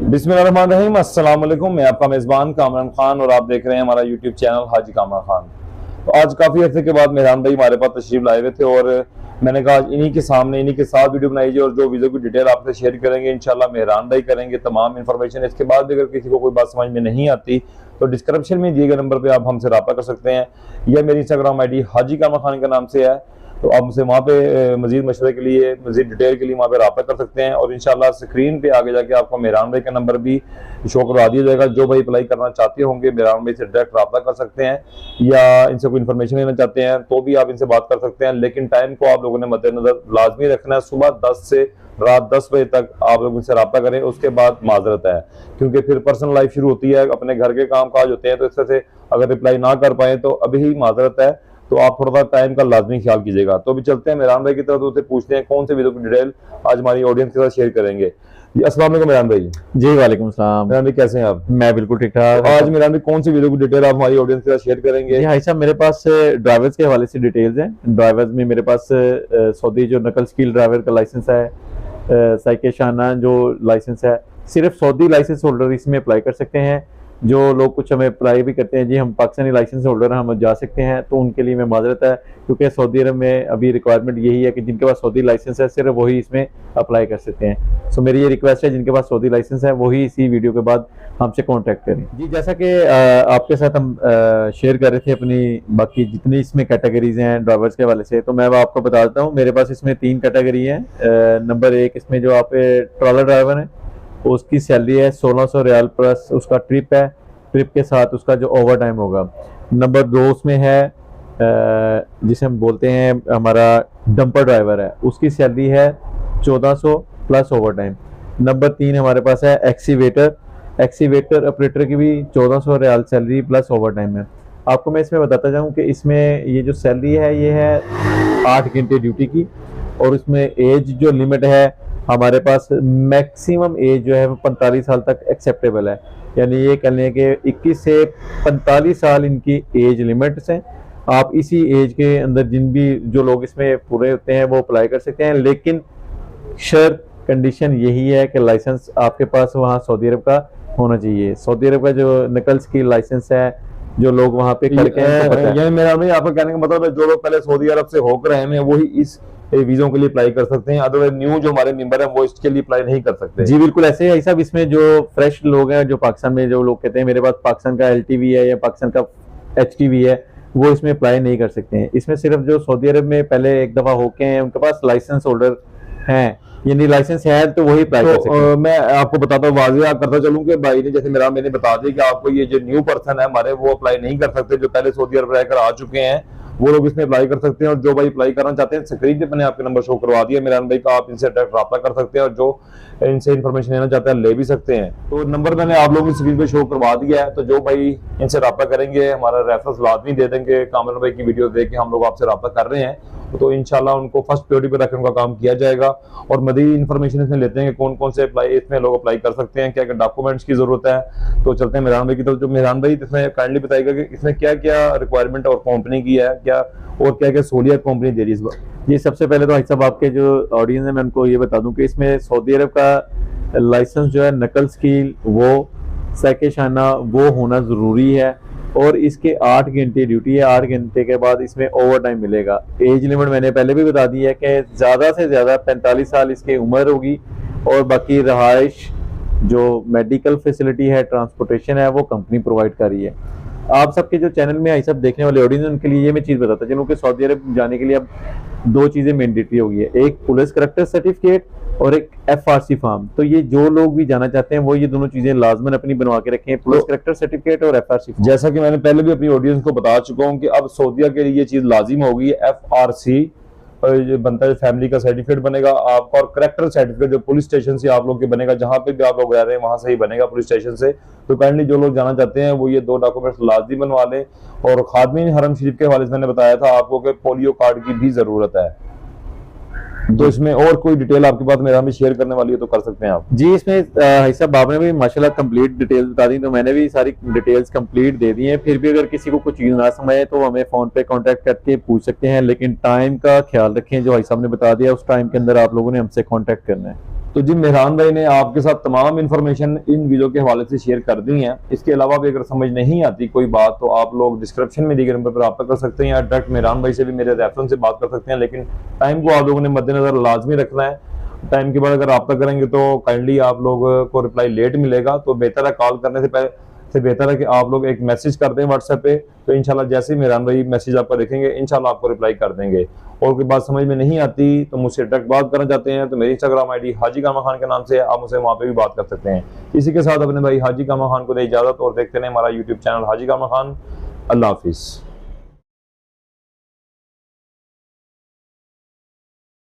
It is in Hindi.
बिस्मिल्लाहिर्रहमानिर्रहीम, अस्सलाम वालेकुम। मैं आपका मेज़बान कामरान खान और आप देख रहे हैं हमारा यूट्यूब चैनल हाजी कामरान खान। तो आज काफ़ी अर्से के बाद मेहरान भाई हमारे पास तशरीफ लाए हुए थे और मैंने कहा आज इन्हीं के सामने इन्हीं के साथ वीडियो बनाई जाए और जो वीडियो की डिटेल आपसे शेयर करेंगे इंशाल्लाह मेहरान भाई करेंगे तमाम इन्फॉर्मेशन। इसके बाद भी अगर किसी को कोई बात समझ में नहीं आती तो डिस्क्रिप्शन में दिए गए नंबर पर आप हमसे रब्ता कर सकते हैं या मेरी इंस्टाग्राम ID हाजी कामरान खान के नाम से है। तो आप मुझसे वहाँ पे मजीद मशवरे के लिए मजीद डिटेल के लिए वहाँ पे रब्ता कर सकते हैं और इंशाल्लाह स्क्रीन पे आगे जाके आपको मेहरान भाई का नंबर भी शो करवा दिया जाएगा। जो भाई अप्लाई करना चाहते होंगे मेहरान भाई से डायरेक्ट रब्ता कर सकते हैं या इनसे कोई इन्फॉर्मेशन लेना चाहते हैं तो भी आप इनसे बात कर सकते हैं। लेकिन टाइम को आप लोगों ने मद्देनजर लाजमी रखना है, सुबह 10 से रात 10 बजे तक आप लोग इनसे रब्ता करें। उसके बाद माजरत है क्योंकि फिर पर्सनल लाइफ शुरू होती है, अपने घर के काम काज होते हैं, तो इस तरह से अगर रिप्लाई ना कर पाए तो अभी ही माजरत है। तो आप थोड़ा सा टाइम का लाजमी ख्याल कीजिएगा। तो अभी चलते हैं मेहरान भाई की तरफ, तो उससे पूछते हैं कौन से वीडियो की डिटेल आज हमारी ऑडियंस के साथ शेयर करेंगे। जी अस्सलाम वालेकुम मेहरान भाई। जी वालेकुम सलाम। मेहरान भाई कैसे हैं आप? मैं बिल्कुल ठीक ठाक। तो आज मेहरान भाई कौन सी वीडियो की डिटेल आप हमारी ऑडियंस के साथ शेयर करेंगे? जी भाई साहब, मेरे पास ड्राइवर्स के हवाले से डिटेल्स हैं। ड्राइवर्स में मेरे पास सऊदी जो नकल स्किल ड्राइवर का लाइसेंस है, साइके शाना जो लाइसेंस है, सिर्फ सऊदी लाइसेंस होल्डर इसमें अप्लाई कर सकते हैं। जो लोग कुछ हमें अप्लाई भी करते हैं जी हम पाकिस्तानी लाइसेंस होल्डर हम जा सकते हैं, तो उनके लिए मैं माजरत है क्योंकि सऊदी अरब में अभी रिक्वायरमेंट यही है कि जिनके पास सऊदी लाइसेंस है सिर्फ वही इसमें अप्लाई कर सकते हैं। सो मेरी ये रिक्वेस्ट है जिनके पास सऊदी लाइसेंस है वही इसी वीडियो के बाद हमसे कॉन्टैक्ट करें। जी जैसा कि आपके साथ हम शेयर कर रहे थे अपनी बाकी जितनी इसमें कैटेगरीज हैं ड्राइवर्स के हवाले से, तो मैं आपको बता देता हूँ। मेरे पास इसमें 3 कैटेगरी है। नंबर 1 इसमें जो आप ट्रॉलर ड्राइवर है उसकी सैलरी है 1600 रियाल प्लस उसका ट्रिप है, ट्रिप के साथ उसका जो ओवर टाइम होगा। नंबर 2 उसमें है जिसे हम बोलते हैं हमारा डंपर ड्राइवर है, उसकी सैलरी है 1400 प्लस ओवर टाइम। नंबर 3 हमारे पास है एक्सीवेटर, एक्सीवेटर ऑपरेटर की भी 1400 riyal salary plus overtime है। आपको मैं इसमें बताता जाऊं कि इसमें ये जो सैलरी है ये है 8 घंटे ड्यूटी की और इसमें एज जो लिमिट है हमारे पास मैक्सिमम एज जो है वो 45 साल तक एक्सेप्टेबल है। यानी ये कह लें कि 21 से 45 साल इनकी एज लिमिट्स हैं। आप इसी एज के अंदर जिन भी जो लोग इसमें पूरे होते हैं वो अप्लाई कर सकते हैं, लेकिन शर्त कंडीशन यही है कि लाइसेंस आपके पास वहाँ सऊदी अरब का होना चाहिए। सऊदी अरब का जो नकल स्किल लाइसेंस है जो लोग वहाँ पे करके ये मेरा भाई आपका कहने का मतलब है जो लोग पहले सऊदी अरब से होकर आए हैं वही इस वीजों के लिए अप्लाई कर सकते हैं, अदरवाइज न्यू जो हमारे मेंबर हैं वो इसके लिए अप्लाई नहीं कर सकते। जी बिल्कुल ऐसे ही सब इसमें जो फ्रेश लोग हैं जो पाकिस्तान में जो लोग कहते हैं मेरे पास पाकिस्तान का LTV है या पाकिस्तान का HTV है वो इसमें अप्लाई नहीं कर सकते हैं। इसमें सिर्फ जो सऊदी अरब में पहले एक दफा होके हैं उनके पास लाइसेंस होल्डर हैं, यानी लाइसेंस है तो वही अप्लाई कर सकते हैं। मैं आपको बताता हूँ वाज़ेह करता चलूँ कि भाई ने जैसे मैंने बता दिया कि आपको ये जो न्यू पर्सन है हमारे वो अप्लाई नहीं कर सकते, जो पहले सऊदी अरब रहकर आ चुके हैं वो लोग इसमें अप्लाई कर सकते हैं। और जो भाई अप्लाई करना चाहते हैं स्क्रीन पे मैंने आपके नंबर शो करवा दिया मेहरान भाई का, आप इनसे डायरेक्ट रब्ता कर सकते हैं और जो इनसे इन्फॉर्मेशन लेना चाहते हैं ले भी सकते हैं। तो नंबर मैंने आप लोगों की स्क्रीन पे शो करवा दिया है, तो जो भाई इनसे रब्ता करेंगे हमारा रेफरेंस लाजमी दे देंगे। कामरान भाई की वीडियो देख के हम लोग आपसे रब्ता कर रहे हैं तो इंशाल्लाह उनको फर्स्ट प्रायोरिटी पर रखने का काम किया जाएगा। और मज़ीद इन्फॉर्मेशन इसमें लेते हैं कि कौन कौन से अप्लाई इसमें लोग अप्लाई कर सकते हैं, क्या क्या डॉक्यूमेंट्स की जरूरत है। तो चलते हैं मेहरान भाई की तरफ। जो मेहरान भाई इसमें काइंडली बताएगा कि इसमें क्या क्या रिक्वायरमेंट और कंपनी की है क्या और क्या क्या सहूलियत कंपनी दे रही है इस बार। ये सबसे पहले तो भाई साहब आपके जो ऑडियंस है मैं उनको ये बता दूं कि इसमें सऊदी अरब का लाइसेंस जो है नकल स्किल वो साइके शाना वो होना ज़रूरी है और इसके 8 घंटे ड्यूटी है। 8 घंटे के बाद इसमें ओवर टाइम मिलेगा। एज लिमिट मैंने पहले भी बता दी है कि ज़्यादा से ज़्यादा 45 साल इसकी उम्र होगी और बाकी रहाइश जो मेडिकल फैसिलिटी है ट्रांसपोर्टेशन है वो कंपनी प्रोवाइड कर रही है। आप सबके जो चैनल में आई सब देखने वाले ऑडियंस उनके लिए ये मैं चीज़ बताता चलूँ कि सऊदी अरब जाने के लिए अब 2 चीज़ें मैंडेटरी हो गई है, एक पुलिस करैक्टर सर्टिफिकेट और एक FRC फॉर्म। तो ये जो लोग भी जाना चाहते हैं वो ये दोनों चीजें लाजमन अपनी बनवा के रखें, पुलिस करैक्टर सर्टिफिकेट और FRC फॉर्म। जैसा कि मैंने पहले भी अपनी ऑडियंस को बता चुका हूँ कि अब सऊदीया के लिए ये चीज लाजिम हो गई है। FRC बनता है फैमिली का सर्टिफिकेट बनेगा आपका और करैक्टर सर्टिफिकेट जो पुलिस स्टेशन से आप लोग के बनेगा, जहां पे भी आप लोग रह रहे हैं वहां से ही बनेगा पुलिस स्टेशन से। तो काइंडली जो लोग जाना चाहते हैं वो ये 2 डॉक्यूमेंट्स लाजमी बनवा लें। और खादमीन हरम शरीफ के हवाले से मैंने बताया था आपको कि पोलियो कार्ड की भी जरूरत है। तो इसमें और कोई डिटेल आपके पास मेरा भी शेयर करने वाली है तो कर सकते हैं आप। जी इसमें हिसाब आपने भी माशाल्लाह कंप्लीट डिटेल्स बता दी, तो मैंने भी सारी डिटेल्स कंप्लीट दे दी हैं। फिर भी अगर किसी को कुछ चीज़ ना समझ आए तो हमें फ़ोन पे कांटेक्ट करके पूछ सकते हैं, लेकिन टाइम का ख्याल रखें। जो भाई साहब ने बता दिया उस टाइम के अंदर आप लोगों ने हमसे कांटेक्ट करना है। तो जी मेहरान भाई ने आपके साथ तमाम इन्फॉर्मेशन इन वीडियो के हवाले से शेयर कर दी है। इसके अलावा भी अगर समझ नहीं आती कोई बात तो आप लोग डिस्क्रिप्शन में दी गए नंबर पर रब्ता कर सकते हैं या डायरेक्ट मेहरान भाई से भी मेरे रेफरेंस से बात कर सकते हैं। लेकिन टाइम को आप लोगों ने मद्देनजर लाजमी रखना है। टाइम के बाद अगर रब्ता करेंगे तो काइंडली आप लोग को रिप्लाई लेट मिलेगा, तो बेहतर है कॉल करने से पहले से बेहतर है कि आप लोग एक मैसेज कर दें व्हाट्सएप पे। तो इंशाल्लाह जैसे ही मेहरान भाई मैसेज आपका देखेंगे इंशाल्लाह आपको रिप्लाई कर देंगे। और कोई बात समझ में नहीं आती तो मुझसे डायरेक्ट बात करना चाहते हैं तो मेरी इंस्टाग्राम आईडी हाजी कामरान खान के नाम से आप मुझसे वहाँ पे भी बात कर सकते हैं। इसी के साथ अपने भाई हाजी कामरान खान को दे इजाजत और देखते हैं हमारा यूट्यूब चैनल हाजी कामरान खान। अल्लाह हाफिज़।